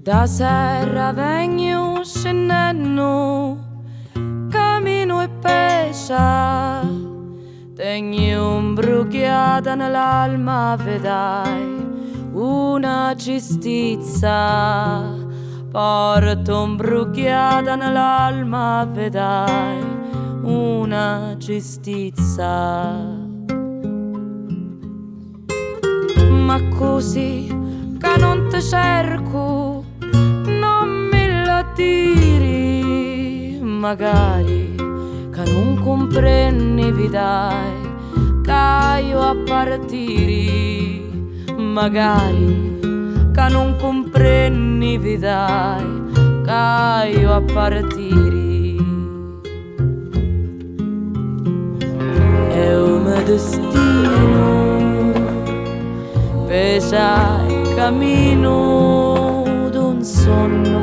Da serra vengo scendendo, cammino e pesce, tengo imbrugliata nell'alma, vedai una giustizia. Porto imbrugliata nell'alma, vedai una giustizia. Ma così che non ti cerco, non me la diri, magari che non comprendi, vedai che io a partire, magari che non comprendi, vedai che io a partire. È un destino, fece il cammino d'un sonno,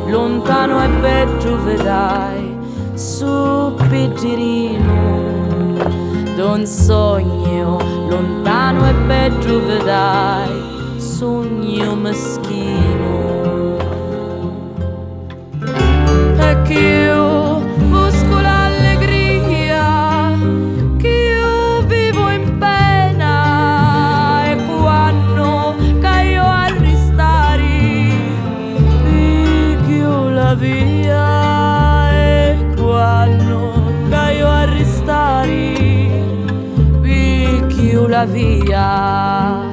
lontano e bello, vedai, su Pigirino, d'un sogno, lontano e bello, vedai, sogno meschino. E che io busco l'allegria, che io vivo in pena, e quando caio a ristare picchio la via, e quando caio a ristare picchio la via.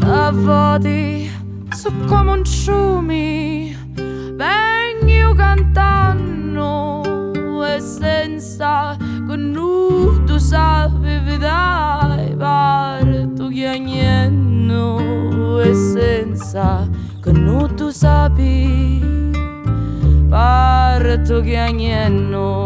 A volte su come un fiume vengo cantando, e senza che tu sapi, vedai, parto chiagnendo, e senza che tu sapi, parto chiagnendo.